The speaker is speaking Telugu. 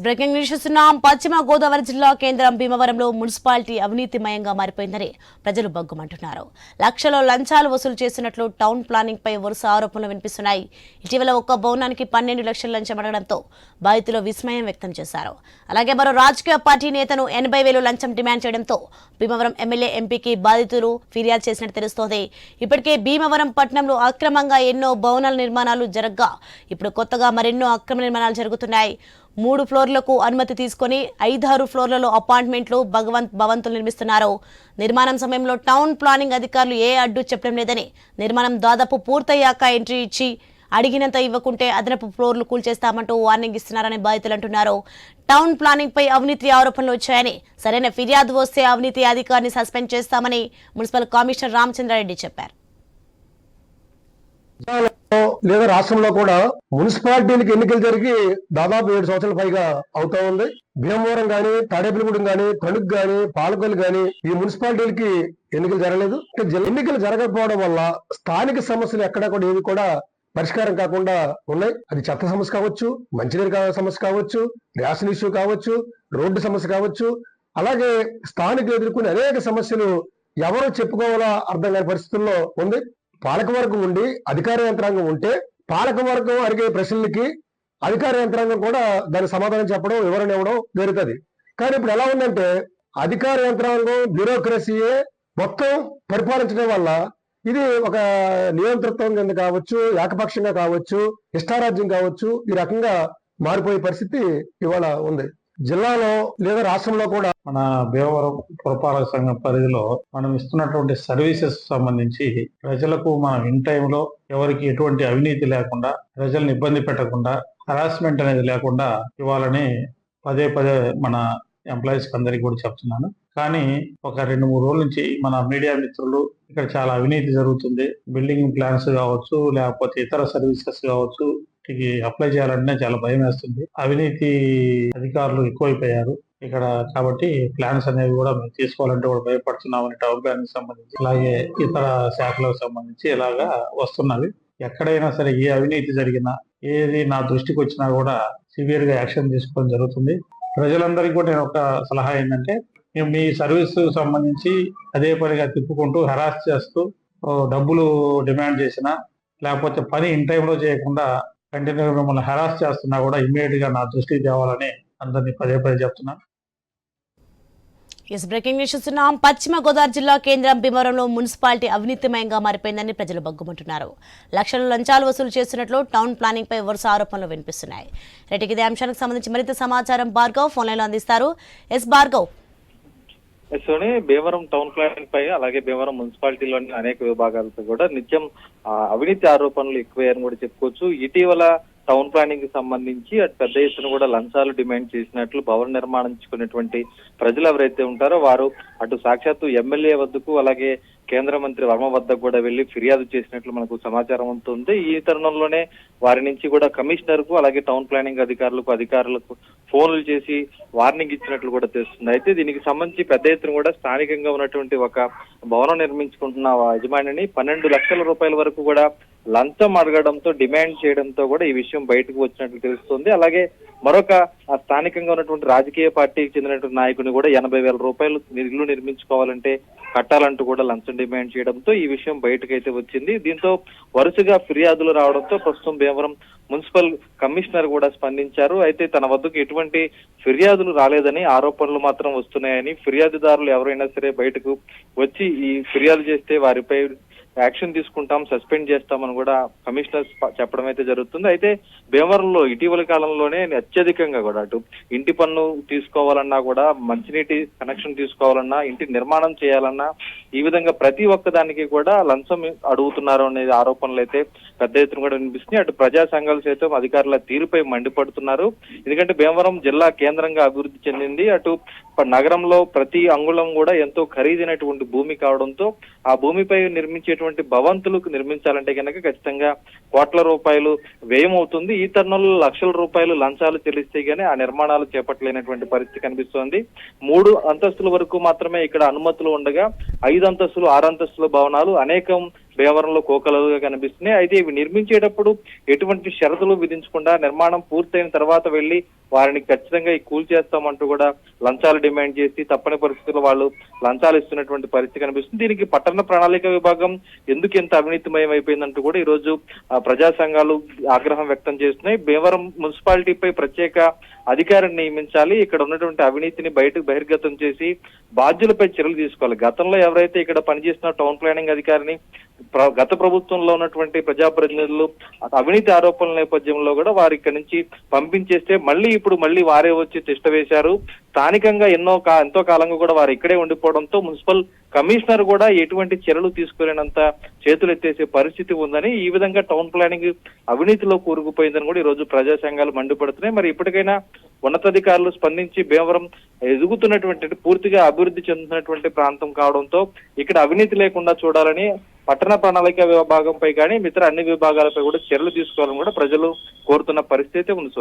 బ్రేకింగ్ న్యూస్ చూస్తున్నాం. పశ్చిమ గోదావరి జిల్లా కేంద్రం భీమవరంలో మున్సిపాలిటీ అవినీతిమయంగా మారిపోయిందని ప్రజలు బగ్గుమంటున్నారు. లక్షల లంచాలు వసూలు చేస్తున్నట్లు టౌన్ ప్లానింగ్ పై వరుస ఆరోపణలు వినిపిస్తున్నాయి. ఇటీవల ఒక్క భవనానికి 12 లక్షల లంచం అడగడంతో బాధితులు విస్మయం వ్యక్తం చేశారు. అలాగే మరో రాజకీయ పార్టీ నేతను 80,000 లంచం డిమాండ్ చేయడంతో భీమవరం ఎమ్మెల్యే ఎంపీకి బాధితులు ఫిర్యాదు చేసినట్టు తెలుస్తోంది. ఇప్పటికే భీమవరం పట్టణంలో అక్రమంగా ఎన్నో భవనాల నిర్మాణాలు జరగ్గా ఇప్పుడు కొత్తగా మరెన్నో అక్రమ నిర్మాణాలు జరుగుతున్నాయి. 3 ఫ్లోర్లకు అనుమతి తీసుకుని 5-6 ఫ్లోర్లలో అపార్ట్మెంట్లు భవంతులు నిర్మిస్తున్నారు. నిర్మాణం సమయంలో టౌన్ ప్లానింగ్ అధికారులు ఏ అడ్డు చెప్పడం లేదని, నిర్మాణం దాదాపు పూర్తయ్యాక ఎంట్రీ ఇచ్చి అడిగినంత ఇవ్వకుంటే అదనపు ఫ్లోర్లు కూల్చేస్తామంటూ వార్నింగ్ ఇస్తున్నారని బాధితులు అంటున్నారు. టౌన్ ప్లానింగ్ పై అవినీతి ఆరోపణలు వచ్చాయని, సరైన ఫిర్యాదు వస్తే అవినీతి అధికారిని సస్పెండ్ చేస్తామని మున్సిపల్ కమిషనర్ రామచంద్రారెడ్డి చెప్పారు. లేదా రాష్ట్రంలో కూడా మున్సిపాలిటీలకు ఎన్నికలు జరిగి దాదాపు 7 సంవత్సరాల పైగా అవుతా ఉంది. భీమవరం గాని, తాడేపల్లిగూడెం గాని, తణుకు గాని, పాలకొల్లు గాని ఈ మున్సిపాలిటీలకి ఎన్నికలు జరగలేదు. ఎన్నికలు జరగకపోవడం వల్ల స్థానిక సమస్యలు ఎక్కడా కూడా ఏవి కూడా పరిష్కారం కాకుండా ఉన్నాయి. అది చెత్త సమస్య కావచ్చు, మంచినీరు సమస్య కావచ్చు, రేషన్ ఇష్యూ కావచ్చు, రోడ్డు సమస్య కావచ్చు. అలాగే స్థానికులు ఎదుర్కొనే అనేక సమస్యలు ఎవరు చెప్పుకోవాలో అర్థం కాని పరిస్థితుల్లో ఉంది. పాలకవర్గం ఉండి అధికార యంత్రాంగం ఉంటే పాలకవర్గం అడిగే ప్రశ్నలకి అధికార యంత్రాంగం కూడా దానికి సమాధానం చెప్పడం, వివరణ ఇవ్వడం జరుగుతుంది. కానీ ఇప్పుడు ఎలా ఉందంటే అధికార యంత్రాంగం బ్యూరోక్రసీయే మొత్తం పరిపాలించడం వల్ల ఇది ఒక నియంతృత్వం కింద కావచ్చు, ఏకపక్షంగా కావచ్చు, ఇష్టారాజ్యం కావచ్చు, ఈ రకంగా మారిపోయే పరిస్థితి ఇవాళ ఉంది. జిల్లాలో లేదా రాష్ట్రంలో కూడా మన భీమవరం పురపాలక సంఘం పరిధిలో మనం ఇస్తున్నటువంటి సర్వీసెస్ సంబంధించి ప్రజలకు మనం ఇన్ టైంలో ఎవరికి ఎటువంటి అవినీతి లేకుండా, ప్రజల్ని ఇబ్బంది పెట్టకుండా, హరాస్మెంట్ అనేది లేకుండా ఇవ్వాలని పదే మన ఎంప్లాయీస్ అందరికి కూడా చెప్తున్నాను. కానీ ఒక 2-3 రోజుల నుంచి మన మీడియా మిత్రులు ఇక్కడ చాలా అవినీతి జరుగుతుంది, బిల్డింగ్ ప్లాన్స్ కావచ్చు, లేకపోతే ఇతర సర్వీసెస్ కావచ్చు, అప్లై చేయాలంటే చాలా భయం వేస్తుంది. అవినీతి అధికారులు ఎక్కువైపోయారు ఇక్కడ. కాబట్టి ప్లాన్స్ అనేవి కూడా మేము తీసుకోవాలంటే కూడా భయపడుతున్నామని టౌన్ ప్లానింగ్ సంబంధించి, అలాగే ఇతర శాఖలకు సంబంధించి ఇలాగా వస్తున్నవి. ఎక్కడైనా సరే ఏ అవినీతి జరిగినా, ఏది నా దృష్టికి వచ్చినా కూడా సివియర్ గా యాక్షన్ తీసుకోవడం జరుగుతుంది. ప్రజలందరికీ కూడా నేను ఒక సలహా ఏంటంటే, మేము మీ సర్వీస్ సంబంధించి అదే పనిగా తిప్పుకుంటూ హెరాస్ చేస్తూ డబ్బులు డిమాండ్ చేసినా, లేకపోతే పని ఇన్ టైంలో చేయకుండా కంటిన్యూగా మిమ్మల్ని హెరాస్ చేస్తున్నా కూడా ఇమ్మీడియట్ గా నా దృష్టికి తేవాలని అందరినీ పదే చెప్తున్నా. బ్రేకింగ్ న్యూస్ చూస్తున్నాం. పశ్చిమ గోదావరి జిల్లా కేంద్రం భీమవరంలో మున్సిపాలిటీ అవినీతిమయంగా మారిపోయిందని ప్రజలు బగ్గుమంటున్నారు. లక్షల లంచాలు వసూలు చేస్తున్నట్లు టౌన్ ప్లానింగ్ పై వరుస ఆరోపణలు వినిపిస్తున్నాయి. రేటికి ఇదే అంశానికి సంబంధించి మరింత సమాచారం భార్గవ్ ఫోన్ లైన్ లో అందిస్తారు. భార్గవ్. భీమవరం టౌన్ ప్లానింగ్ పై, అలాగే భీమవరం మున్సిపాలిటీలోని అనేక విభాగాలతో కూడా నిత్యం అవినీతి ఆరోపణలు ఎక్కువయ్యారని కూడా చెప్పుకోవచ్చు. ఇటీవల టౌన్ ప్లానింగ్ కి సంబంధించి అటు పెద్ద ఎత్తున కూడా లంచాలు డిమాండ్ చేసినట్లు భవన నిర్మాణించుకున్నటువంటి ప్రజలు ఎవరైతే ఉంటారో వారు అటు సాక్షాత్తు ఎమ్మెల్యే వద్దకు, అలాగే కేంద్ర మంత్రి వర్మ వద్దకు కూడా వెళ్లి ఫిర్యాదు చేసినట్లు మనకు సమాచారం ఉంటుంది. ఈ తరుణంలోనే వారి నుంచి కూడా కమిషనర్ కు, అలాగే టౌన్ ప్లానింగ్ అధికారులకు ఫోన్లు చేసి వార్నింగ్ ఇచ్చినట్లు కూడా తెలుస్తుంది. అయితే దీనికి సంబంధించి పెద్ద ఎత్తున కూడా స్థానికంగా ఉన్నటువంటి ఒక భవనం నిర్మించుకుంటున్న యజమానిని 12 లక్షల రూపాయల వరకు కూడా లంచం అడగడంతో, డిమాండ్ చేయడంతో కూడా ఈ విషయం బయటకు వచ్చినట్లు తెలుస్తుంది. అలాగే మరొక స్థానికంగా ఉన్నటువంటి రాజకీయ పార్టీకి చెందినటువంటి నాయకుని కూడా 80,000 రూపాయలు ఇల్లు నిర్మించుకోవాలంటే కట్టాలంటూ కూడా లంచం డిమాండ్ చేయడంతో ఈ విషయం బయటకైతే వచ్చింది. దీంతో వరుసగా ఫిర్యాదులు రావడంతో ప్రస్తుతం భీమవరం మున్సిపల్ కమిషనర్ కూడా స్పందించారు. అయితే తన వద్దకు ఎటువంటి ఫిర్యాదులు రాలేదని, ఆరోపణలు మాత్రం వస్తున్నాయని, ఫిర్యాదుదారులు ఎవరైనా సరే బయటకు వచ్చి ఈ ఫిర్యాదు చేస్తే వారిపై యాక్షన్ తీసుకుంటాం, సస్పెండ్ చేస్తామని కూడా కమిషనర్ చెప్పడం అయితే జరుగుతుంది. అయితే భీమవరంలో ఇటీవల కాలంలోనే అత్యధికంగా కూడా అటు ఇంటి పన్ను తీసుకోవాలన్నా కూడా, మంచినీటి కనెక్షన్ తీసుకోవాలన్నా, ఇంటి నిర్మాణం చేయాలన్నా, ఈ విధంగా ప్రతి ఒక్క దానికి కూడా లంచం అడుగుతున్నారు అనే ఆరోపణలు అయితే పెద్ద ఎత్తున కూడా వినిపిస్తున్నాయి. అటు ప్రజా సంఘాలు సైతం అధికారుల తీరుపై మండిపడుతున్నారు. ఎందుకంటే భీమవరం జిల్లా కేంద్రంగా అభివృద్ధి చెందింది. అటు నగరంలో ప్రతి అంగుళం కూడా ఎంతో ఖరీదైనటువంటి భూమి కావడంతో ఆ భూమిపై నిర్మించేటువంటి భవంతులకు నిర్మించాలంటే కనుక ఖచ్చితంగా కోట్ల రూపాయలు వ్యయం అవుతుంది. ఈ తరుణంలో లక్షల రూపాయలు లంచాలు చెల్లిస్తే గానీ ఆ నిర్మాణాలు చేపట్టలేనటువంటి పరిస్థితి కనిపిస్తోంది. 3 అంతస్తుల వరకు మాత్రమే ఇక్కడ అనుమతులు ఉండగా 5 అంతస్తులు 6 అంతస్తుల భవనాలు అనేకం భీమవరంలో కోకలుగా కనిపిస్తున్నాయి. అయితే ఇవి నిర్మించేటప్పుడు ఎటువంటి షరతులు విధించకుండా నిర్మాణం పూర్తయిన తర్వాత వెళ్లి వారిని ఖచ్చితంగా కూల్చేస్తామంటూ కూడా లంచాలు డిమాండ్ చేసి తప్పని పరిస్థితుల్లో వాళ్ళు లంచాలు ఇస్తున్నటువంటి పరిస్థితి కనిపిస్తుంది. దీనికి పట్టణ ప్రణాళిక విభాగం ఎందుకు ఎంత అవినీతిమయం అయిపోయిందంటూ కూడా ఈ రోజు ప్రజా సంఘాలు ఆగ్రహం వ్యక్తం చేస్తున్నాయి. భీమవరం మున్సిపాలిటీపై ప్రత్యేక అధికారిని నియమించాలి, ఇక్కడ ఉన్నటువంటి అవినీతిని బహిర్గతం చేసి బాధ్యులపై చర్యలు తీసుకోవాలి. గతంలో ఎవరైతే ఇక్కడ పనిచేస్తున్న టౌన్ ప్లానింగ్ అధికారిని గత ప్రభుత్వంలో ఉన్నటువంటి ప్రజాప్రతినిధులు అవినీతి ఆరోపణల నేపథ్యంలో కూడా వారు ఇక్కడి నుంచి పంపించేస్తే మళ్ళీ వారే వచ్చి తిష్ట వేశారు. స్థానికంగా ఎంతో కాలంగా కూడా వారు ఇక్కడే ఉండిపోవడంతో మున్సిపల్ కమిషనర్ కూడా ఎటువంటి చర్యలు తీసుకోలేనంత చేతులు ఎత్తేసే పరిస్థితి ఉందని, ఈ విధంగా టౌన్ ప్లానింగ్ అవినీతిలో కూరుకుపోయిందని కూడా ఈ రోజు ప్రజా సంఘాలు మండిపడుతున్నాయి. మరి ఇప్పటికైనా ఉన్నతాధికారులు స్పందించి భీమవరం ఎదుగుతున్నటువంటి పూర్తిగా అభివృద్ధి చెందుతున్నటువంటి ప్రాంతం కావడంతో ఇక్కడ అవినీతి లేకుండా చూడాలని పట్టణ ప్రణాళిక విభాగంపై కానీ ఇతర అన్ని విభాగాలపై కూడా చర్యలు తీసుకోవాలని కూడా ప్రజలు కోరుతున్న పరిస్థితి ఉంది.